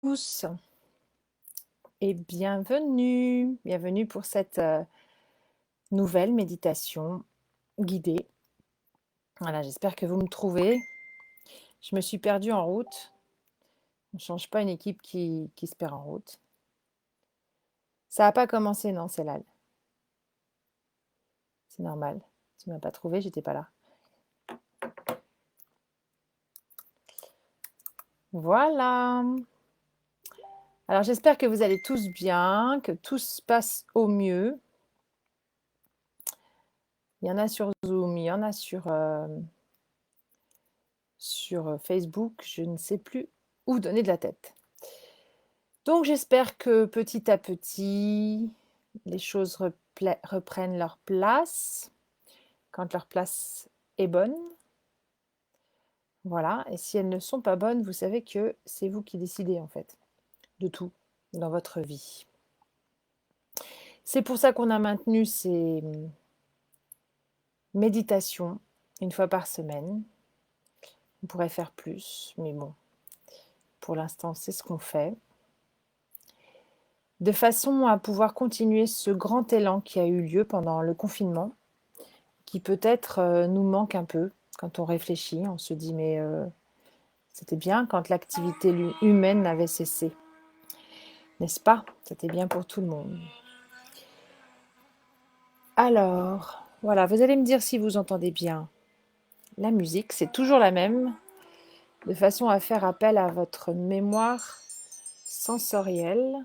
Tous et bienvenue pour cette nouvelle méditation guidée. Voilà, j'espère que vous me trouvez. Je me suis perdue en route. On ne change pas une équipe qui se perd en route. Ça n'a pas commencé, non, c'est là. C'est normal. Tu ne m'as pas trouvé, j'étais pas là. Voilà. Alors j'espère que vous allez tous bien, que tout se passe au mieux. Il y en a sur Zoom, il y en a sur Facebook, je ne sais plus où donner de la tête. Donc j'espère que petit à petit, les choses reprennent leur place, quand leur place est bonne. Voilà, et si elles ne sont pas bonnes, vous savez que c'est vous qui décidez en fait de tout dans votre vie. C'est pour ça qu'on a maintenu ces méditations une fois par semaine. On pourrait faire plus, mais bon, pour l'instant, c'est ce qu'on fait. De façon à pouvoir continuer ce grand élan qui a eu lieu pendant le confinement, qui peut-être nous manque un peu quand on réfléchit. On se dit mais c'était bien quand l'activité humaine avait cessé, n'est-ce pas? C'était bien pour tout le monde. Alors, voilà, vous allez me dire si vous entendez bien la musique. C'est toujours la même, de façon à faire appel à votre mémoire sensorielle.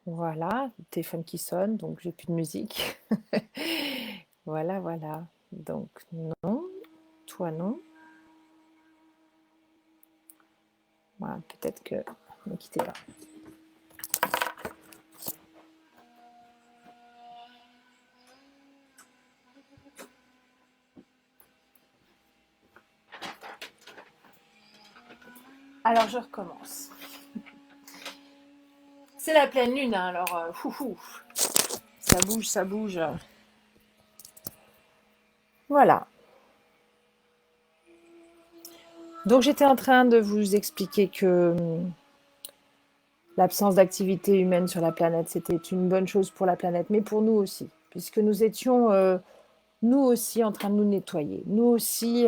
Voilà, le téléphone qui sonne, donc j'ai plus de musique. Voilà, voilà. Donc non, toi non. Voilà, peut-être que... Ne quittez pas. Alors je recommence. C'est la pleine lune, hein, alors ça bouge, ça bouge. Voilà. Donc j'étais en train de vous expliquer que l'absence d'activité humaine sur la planète, c'était une bonne chose pour la planète, mais pour nous aussi, puisque nous étions, nous aussi, en train de nous nettoyer. Nous aussi,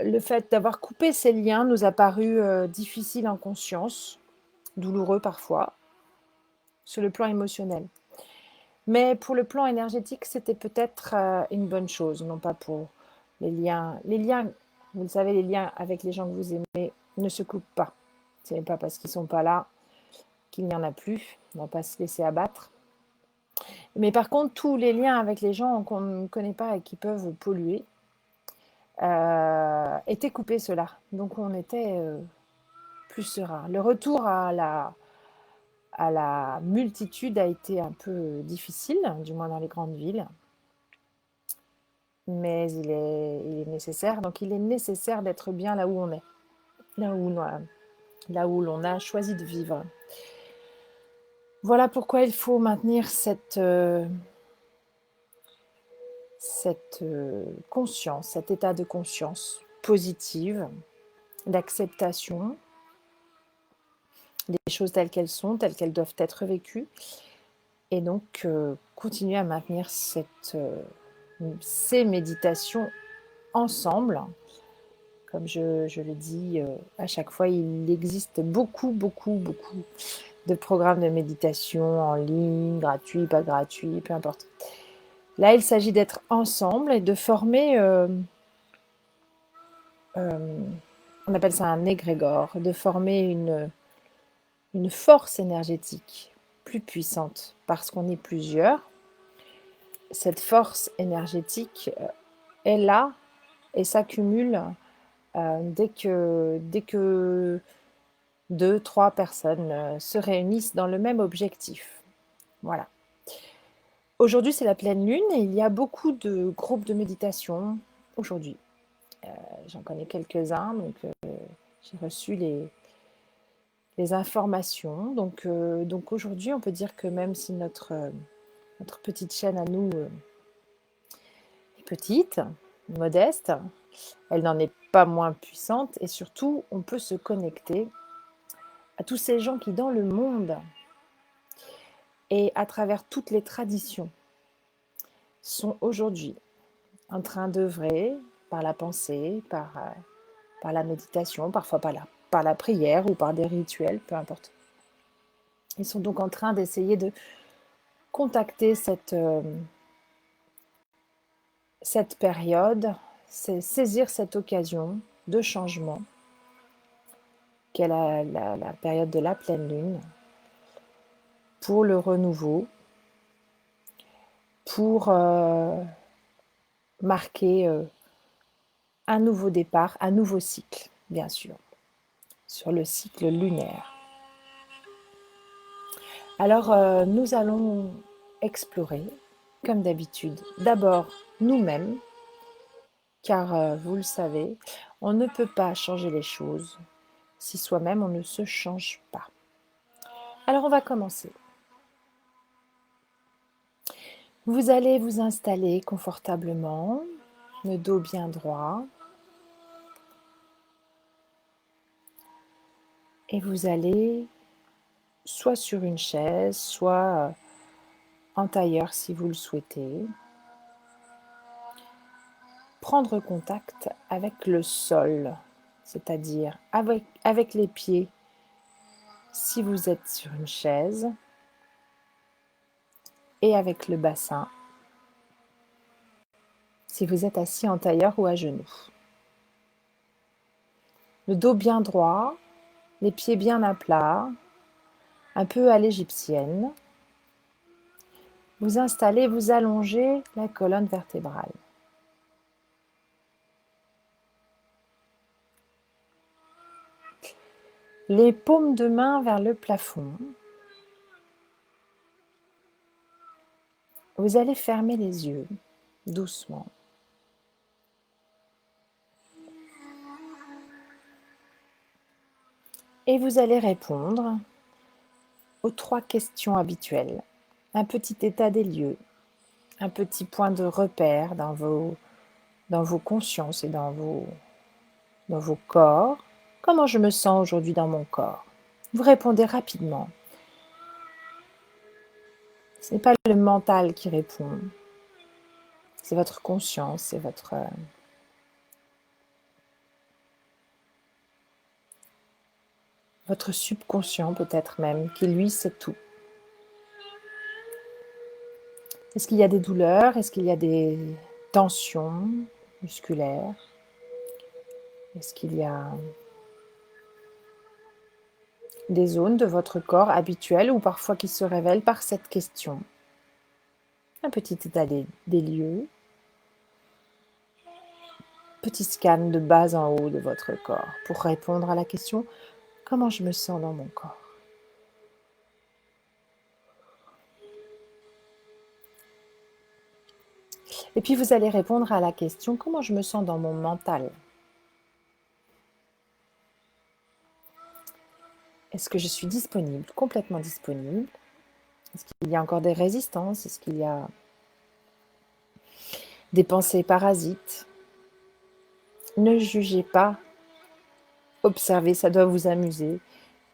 le fait d'avoir coupé ces liens nous a paru difficile en conscience, douloureux parfois, sur le plan émotionnel. Mais pour le plan énergétique, c'était peut-être une bonne chose, non pas pour les liens. Les liens, vous le savez, les liens avec les gens que vous aimez ne se coupent pas. Ce n'est pas parce qu'ils ne sont pas là qu'il n'y en a plus. On ne va pas se laisser abattre. Mais par contre, tous les liens avec les gens qu'on ne connaît pas et qui peuvent polluer étaient coupés, ceux-là. Donc on était plus serein. Le retour à la multitude a été un peu difficile, du moins dans les grandes villes. Mais il est nécessaire. Donc il est nécessaire d'être bien là où on est, là où l'on a choisi de vivre. Voilà pourquoi il faut maintenir cette conscience, cet état de conscience positive, d'acceptation des choses telles qu'elles sont, telles qu'elles doivent être vécues, et donc continuer à maintenir ces méditations ensemble. Comme je le dis à chaque fois, il existe beaucoup de programmes de méditation en ligne, gratuits, pas gratuits, peu importe. Là, il s'agit d'être ensemble et de former, on appelle ça un égrégore, de former une force énergétique plus puissante parce qu'on est plusieurs. Cette force énergétique est là et s'accumule dès que 2, 3 personnes se réunissent dans le même objectif. Voilà. Aujourd'hui, c'est la pleine lune et il y a beaucoup de groupes de méditation aujourd'hui. J'en connais quelques-uns, donc j'ai reçu les informations. Donc aujourd'hui, on peut dire que même si notre petite chaîne à nous est petite, modeste, elle n'en est pas moins puissante et surtout, on peut se connecter à tous ces gens qui, dans le monde et à travers toutes les traditions, sont aujourd'hui en train d'œuvrer par la pensée, par la méditation, parfois par la prière ou par des rituels, peu importe. Ils sont donc en train d'essayer de contacter cette période, saisir cette occasion de changement qu'est la période de la pleine lune, pour le renouveau, pour marquer un nouveau départ, un nouveau cycle, bien sûr, sur le cycle lunaire. Alors, nous allons explorer, comme d'habitude, d'abord nous-mêmes, car vous le savez, on ne peut pas changer les choses si soi-même on ne se change pas. Alors, on va commencer. Vous allez vous installer confortablement, le dos bien droit, et vous allez soit sur une chaise, soit en tailleur si vous le souhaitez, prendre contact avec le sol, c'est-à-dire avec les pieds si vous êtes sur une chaise et avec le bassin si vous êtes assis en tailleur ou à genoux. Le dos bien droit, les pieds bien à plat, un peu à l'égyptienne. Vous installez, vous allongez la colonne vertébrale. Les paumes de main vers le plafond. Vous allez fermer les yeux doucement. Et vous allez répondre aux 3 questions habituelles. Un petit état des lieux, un petit point de repère dans vos consciences et dans vos corps. Comment je me sens aujourd'hui dans mon corps? Vous répondez rapidement. Ce n'est pas le mental qui répond, c'est votre conscience, c'est votre subconscient peut-être même, qui lui sait tout. Est-ce qu'il y a des douleurs? Est-ce qu'il y a des tensions musculaires? Est-ce qu'il y a des zones de votre corps habituelles ou parfois qui se révèlent par cette question? Un petit état des lieux. Petit scan de bas en haut de votre corps pour répondre à la question « Comment je me sens dans mon corps ?» Et puis vous allez répondre à la question « Comment je me sens dans mon mental ?» Est-ce que je suis disponible, complètement disponible? Est-ce qu'il y a encore des résistances? Est-ce qu'il y a des pensées parasites? Ne jugez pas, observez, ça doit vous amuser.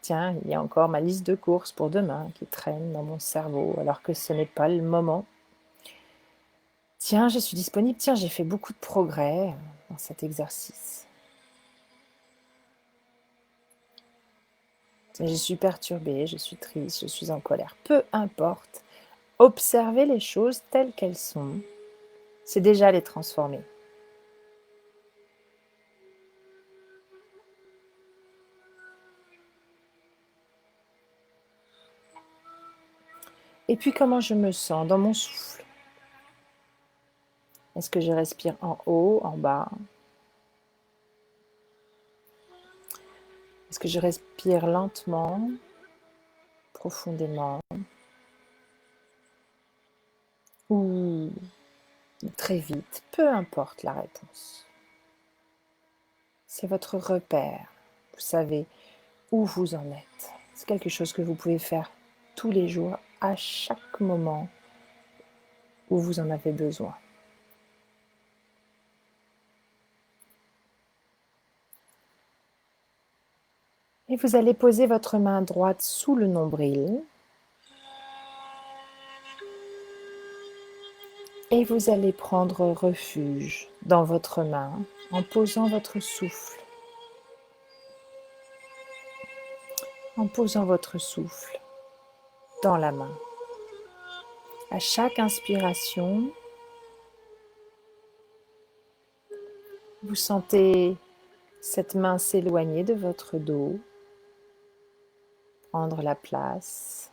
Tiens, il y a encore ma liste de courses pour demain qui traîne dans mon cerveau alors que ce n'est pas le moment. Tiens, je suis disponible. Tiens, j'ai fait beaucoup de progrès dans cet exercice. Je suis perturbée, je suis triste, je suis en colère. Peu importe. Observez les choses telles qu'elles sont. C'est déjà les transformer. Et puis, comment je me sens dans mon souffle? Est-ce que je respire en haut, en bas? Est-ce que je respire lentement, profondément? Ou très vite? Peu importe la réponse. C'est votre repère. Vous savez où vous en êtes. C'est quelque chose que vous pouvez faire tous les jours, à chaque moment où vous en avez besoin. Et vous allez poser votre main droite sous le nombril. Et vous allez prendre refuge dans votre main en posant votre souffle. En posant votre souffle dans la main. À chaque inspiration, vous sentez cette main s'éloigner de votre dos, prendre la place.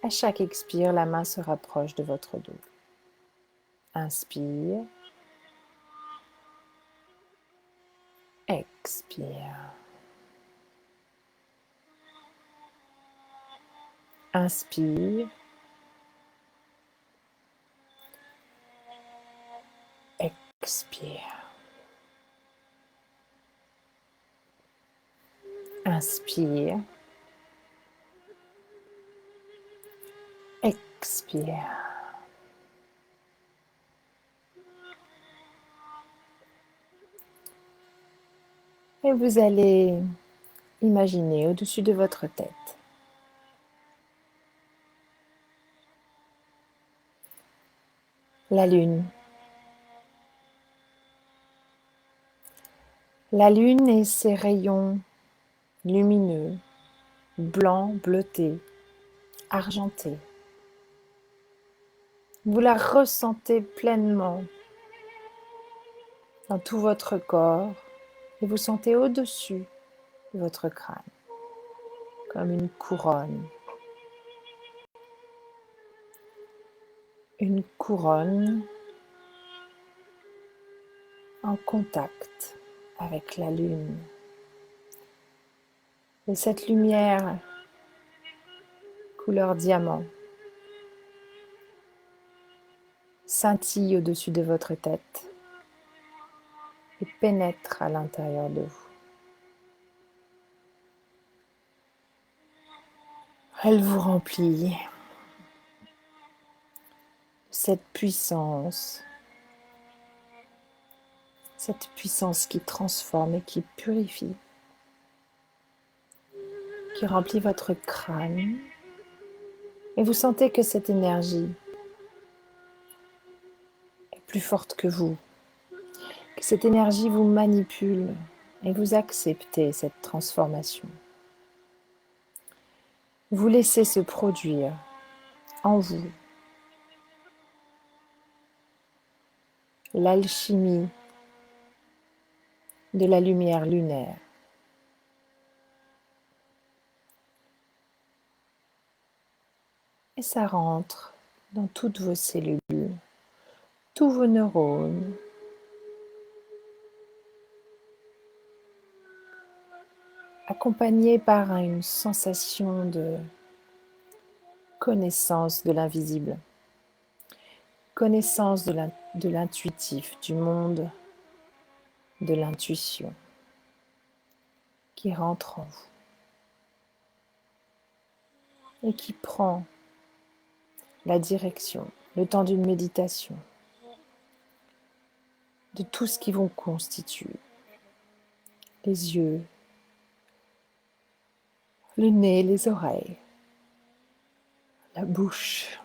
À chaque expire, la main se rapproche de votre dos. Inspire. Expire. Inspire. Expire. Inspire. Expire. Et vous allez imaginer au-dessus de votre tête la lune. La lune et ses rayons lumineux, blancs, bleutés, argentés. Vous la ressentez pleinement dans tout votre corps et vous sentez au-dessus de votre crâne, comme une couronne. Une couronne en contact avec la lune. Et cette lumière couleur diamant scintille au-dessus de votre tête et pénètre à l'intérieur de vous. Elle vous remplit de cette puissance qui transforme et qui purifie, qui remplit votre crâne. Et vous sentez que cette énergie est plus forte que vous, que cette énergie vous manipule et vous acceptez cette transformation. Vous laissez se produire en vous l'alchimie de la lumière lunaire. Et ça rentre dans toutes vos cellules, tous vos neurones, accompagné par une sensation de connaissance de l'invisible, connaissance de l'intuitif, du monde de l'intuition qui rentre en vous et qui prend la direction, le temps d'une méditation, de tout ce qui vous constitue, les yeux, le nez, les oreilles, la bouche.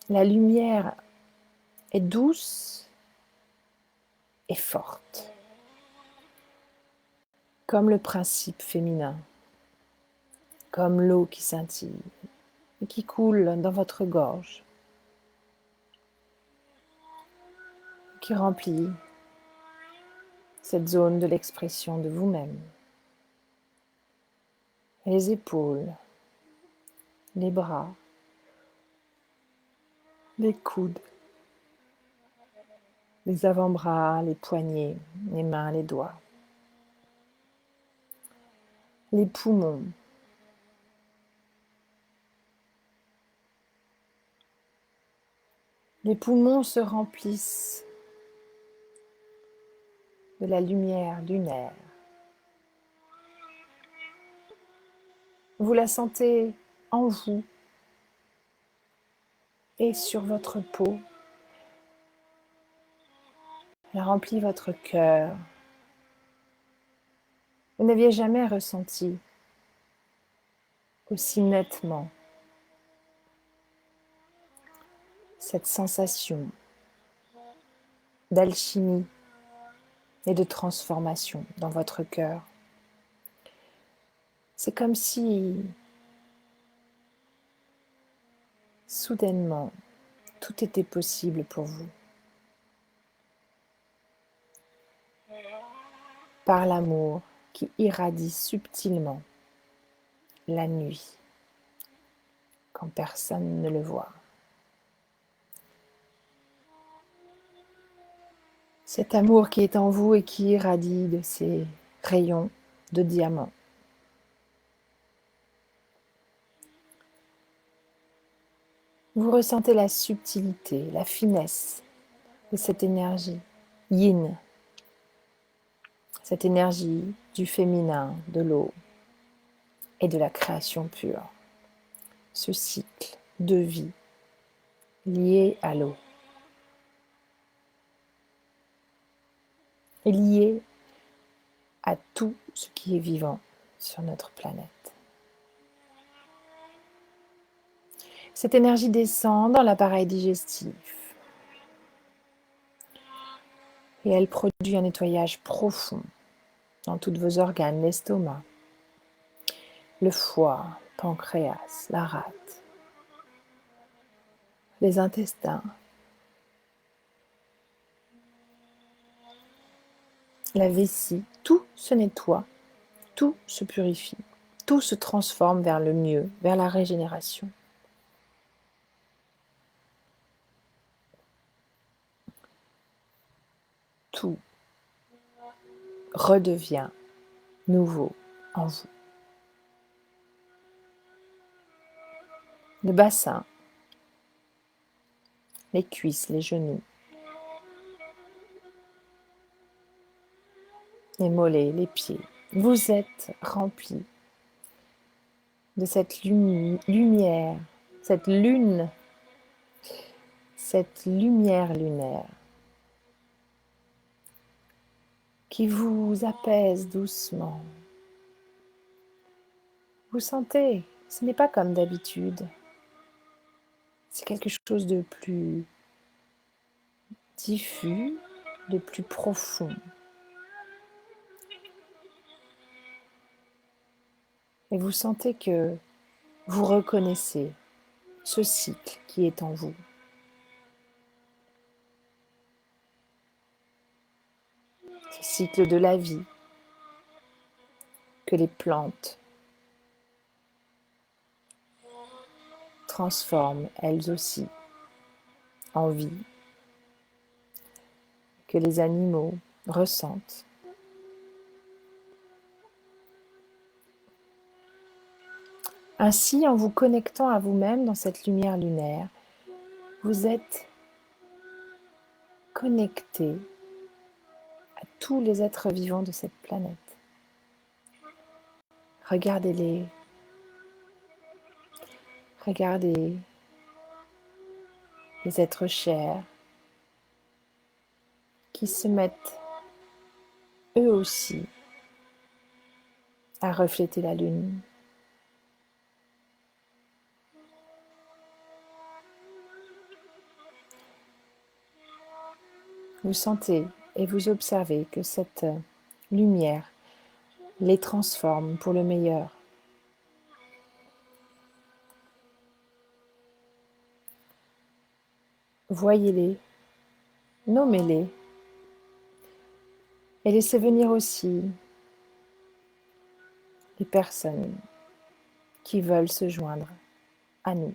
La lumière est douce et forte, comme le principe féminin, comme l'eau qui scintille et qui coule dans votre gorge, qui remplit cette zone de l'expression de vous-même. Les épaules, les bras, les coudes, les avant-bras, les poignets, les mains, les doigts, les poumons, les poumons se remplissent de la lumière lunaire. Vous la sentez en vous et sur votre peau. Elle remplit votre cœur, Vous n'aviez jamais ressenti aussi nettement cette sensation d'alchimie et de transformation dans votre cœur. C'est comme si, soudainement, tout était possible pour vous. Par l'amour qui irradie subtilement la nuit, quand personne ne le voit. Cet amour qui est en vous et qui irradie de ces rayons de diamant. Vous ressentez la subtilité, la finesse de cette énergie yin, cette énergie du féminin, de l'eau et de la création pure. Ce cycle de vie lié à l'eau est lié à tout ce qui est vivant sur notre planète. Cette énergie descend dans l'appareil digestif et elle produit un nettoyage profond dans tous vos organes, l'estomac, le foie, le pancréas, la rate, les intestins, la vessie, tout se nettoie, tout se purifie, tout se transforme vers le mieux, vers la régénération. Tout redevient nouveau en vous. Le bassin, les cuisses, les genoux, les mollets, les pieds. Vous êtes remplis de cette lumière, cette lumière lunaire qui vous apaise doucement. Vous sentez, ce n'est pas comme d'habitude. C'est quelque chose de plus diffus, de plus profond. Et vous sentez que vous reconnaissez ce cycle qui est en vous. Ce cycle de la vie que les plantes transforment elles aussi en vie, que les animaux ressentent. Ainsi, en vous connectant à vous-même dans cette lumière lunaire, vous êtes connecté à tous les êtres vivants de cette planète. Regardez-les. Regardez les êtres chers qui se mettent eux aussi à refléter la lune. Vous sentez et vous observez que cette lumière les transforme pour le meilleur. Voyez-les, nommez-les et laissez venir aussi les personnes qui veulent se joindre à nous.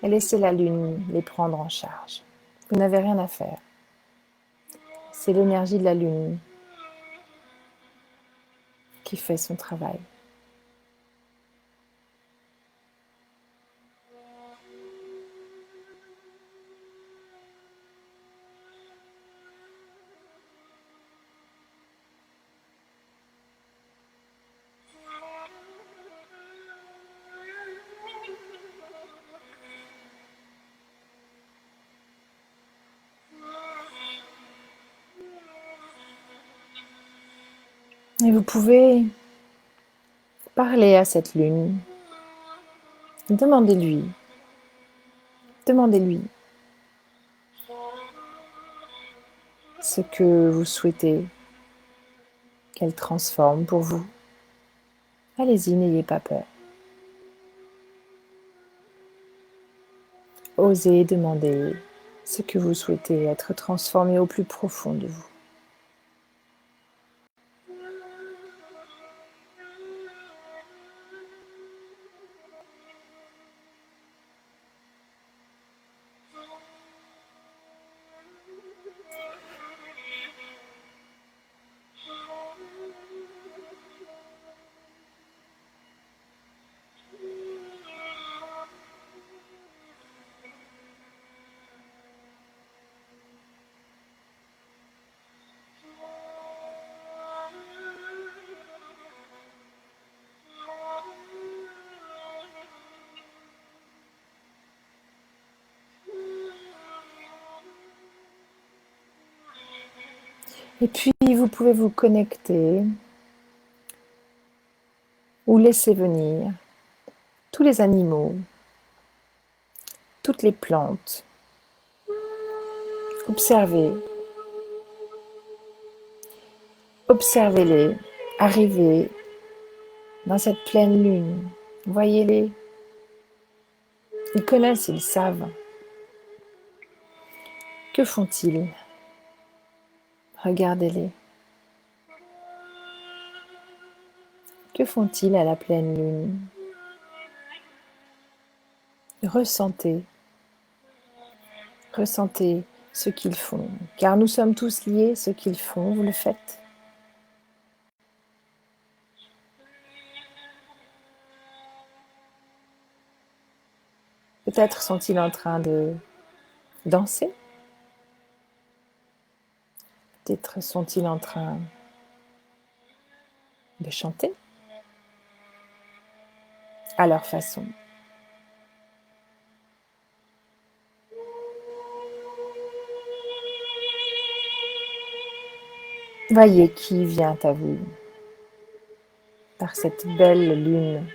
Et laissez la lune les prendre en charge. Vous n'avez rien à faire. C'est l'énergie de la lune qui fait son travail. Et vous pouvez parler à cette lune. Demandez-lui ce que vous souhaitez qu'elle transforme pour vous. Allez-y, n'ayez pas peur. Osez demander ce que vous souhaitez être transformé au plus profond de vous. Et puis, vous pouvez vous connecter ou laisser venir tous les animaux, toutes les plantes. Observez-les arriver dans cette pleine lune. Voyez-les. Ils connaissent, ils savent. Que font-ils? Regardez-les. Que font-ils à la pleine lune? Ressentez ce qu'ils font, car nous sommes tous liés, ce qu'ils font, vous le faites. Peut-être sont-ils en train de danser. Peut-être sont-ils en train de chanter à leur façon. Voyez qui vient à vous par cette belle lune.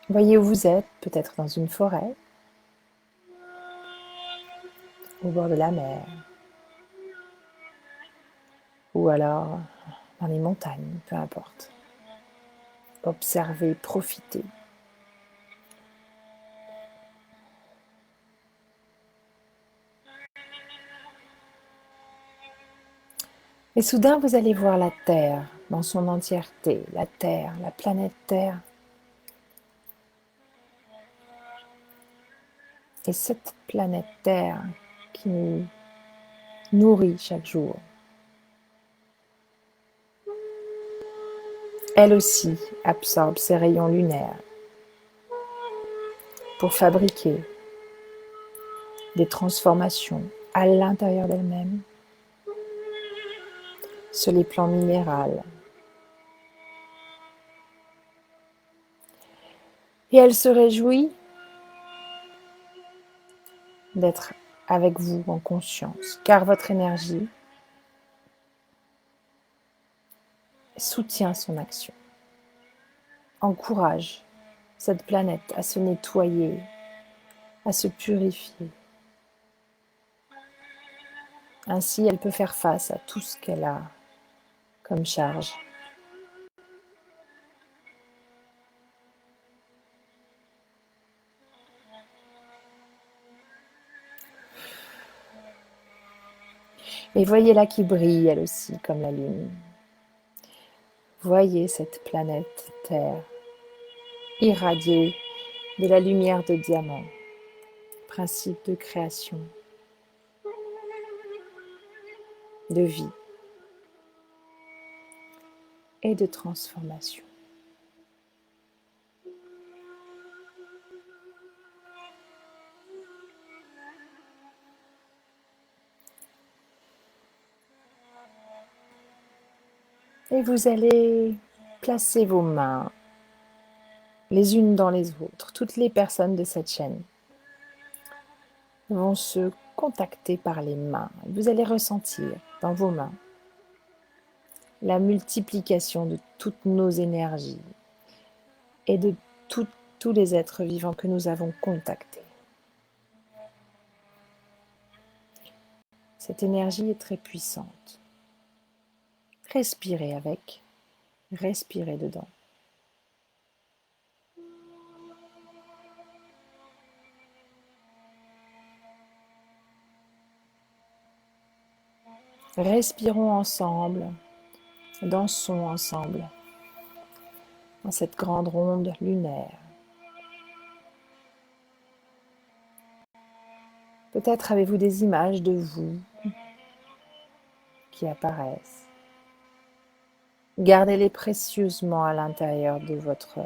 Voyez où vous êtes, peut-être dans une forêt, au bord de la mer, ou alors dans les montagnes, peu importe. Observez, profitez. Et soudain, vous allez voir la Terre dans son entièreté, la Terre, la planète Terre. Et cette planète Terre qui nous nourrit chaque jour, elle aussi absorbe ces rayons lunaires pour fabriquer des transformations à l'intérieur d'elle-même, sur les plans minéraux. Et elle se réjouit d'être avec vous en conscience, car votre énergie soutient son action, encourage cette planète à se nettoyer, à se purifier. Ainsi, elle peut faire face à tout ce qu'elle a comme charge. Et voyez-la qui brille, elle aussi, comme la lune. Voyez cette planète Terre irradiée de la lumière de diamant, principe de création, de vie et de transformation. Et vous allez placer vos mains les unes dans les autres. Toutes les personnes de cette chaîne vont se contacter par les mains. Vous allez ressentir dans vos mains la multiplication de toutes nos énergies et de tous les êtres vivants que nous avons contactés. Cette énergie est très puissante. Respirez avec, respirez dedans. Respirons ensemble, dansons ensemble dans cette grande ronde lunaire. Peut-être avez-vous des images de vous qui apparaissent. Gardez-les précieusement à l'intérieur de votre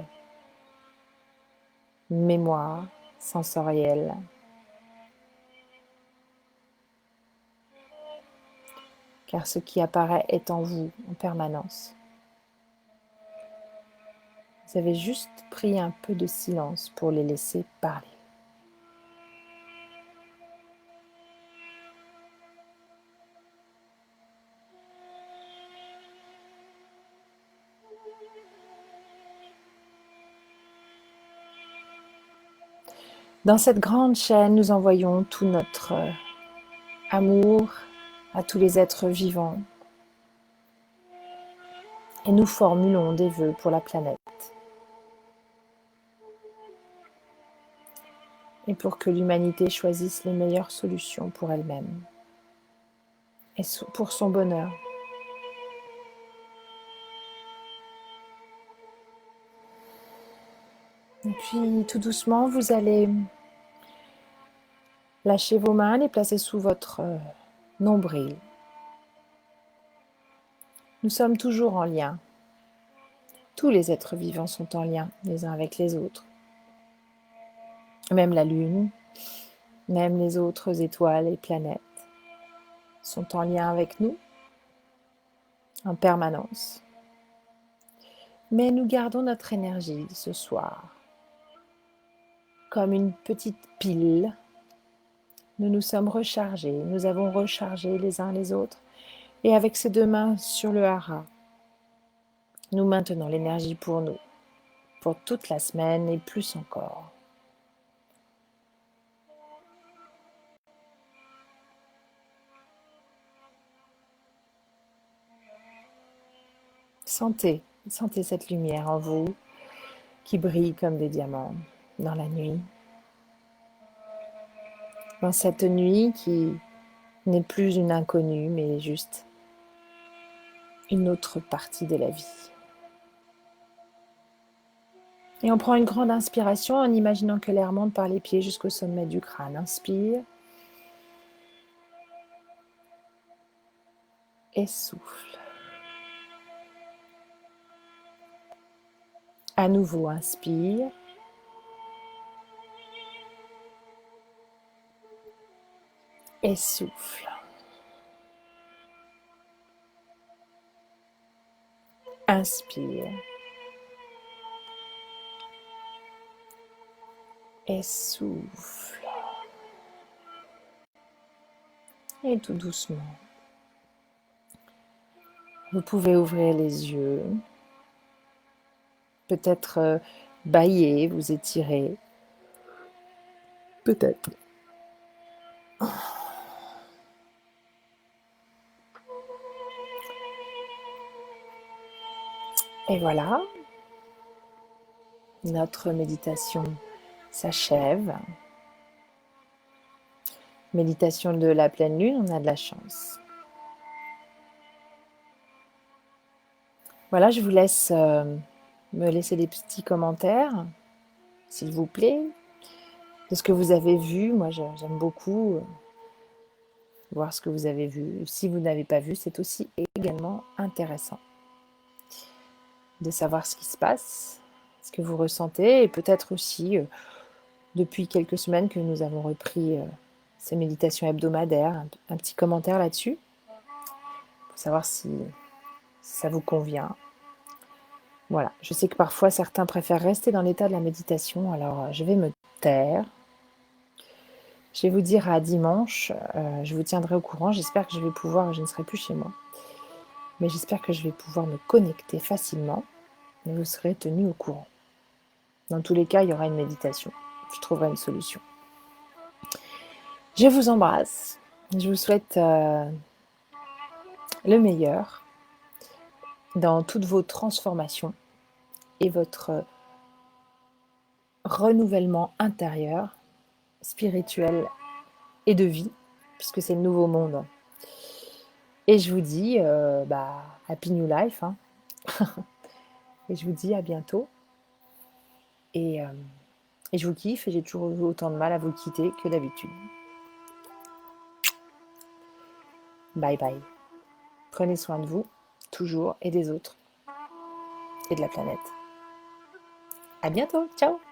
mémoire sensorielle. Car ce qui apparaît est en vous en permanence. Vous avez juste pris un peu de silence pour les laisser parler. Dans cette grande chaîne, nous envoyons tout notre amour à tous les êtres vivants et nous formulons des vœux pour la planète et pour que l'humanité choisisse les meilleures solutions pour elle-même et pour son bonheur. Et puis tout doucement, vous allez lâcher vos mains, les placer sous votre nombril. Nous sommes toujours en lien. Tous les êtres vivants sont en lien les uns avec les autres. Même la Lune, même les autres étoiles et planètes sont en lien avec nous en permanence. Mais nous gardons notre énergie ce soir. Comme une petite pile, nous nous sommes rechargés, nous avons rechargé les uns les autres. Et avec ces deux mains sur le hara, nous maintenons l'énergie pour nous, pour toute la semaine et plus encore. Sentez cette lumière en vous qui brille comme des diamants dans la nuit. Dans cette nuit qui n'est plus une inconnue, mais juste une autre partie de la vie. Et on prend une grande inspiration en imaginant que l'air monte par les pieds jusqu'au sommet du crâne. Inspire. Et souffle. À nouveau, inspire. Et souffle. Inspire. Et souffle. Et tout doucement, vous pouvez ouvrir les yeux, peut-être bâiller, vous étirer, peut-être. Et voilà, notre méditation s'achève. Méditation de la pleine lune, on a de la chance. Voilà, je vous laisse me laisser des petits commentaires, s'il vous plaît, de ce que vous avez vu. Moi, j'aime beaucoup voir ce que vous avez vu. Si vous n'avez pas vu, c'est aussi également intéressant de savoir ce qui se passe, ce que vous ressentez, et peut-être aussi, depuis quelques semaines que nous avons repris ces méditations hebdomadaires, un petit commentaire là-dessus, pour savoir si ça vous convient. Voilà, je sais que parfois certains préfèrent rester dans l'état de la méditation, alors je vais me taire Je vais vous dire à dimanche, je vous tiendrai au courant. J'espère que je vais pouvoir, je ne serai plus chez moi, mais j'espère que je vais pouvoir me connecter facilement et vous serez tenus au courant. Dans tous les cas, il y aura une méditation. Je trouverai une solution. Je vous embrasse. Je vous souhaite le meilleur dans toutes vos transformations et votre renouvellement intérieur, spirituel et de vie, puisque c'est le nouveau monde. Et je vous dis, Happy New Life. Hein. Et je vous dis à bientôt. Et je vous kiffe et j'ai toujours eu autant de mal à vous quitter que d'habitude. Bye bye. Prenez soin de vous, toujours, et des autres, et de la planète. À bientôt. Ciao.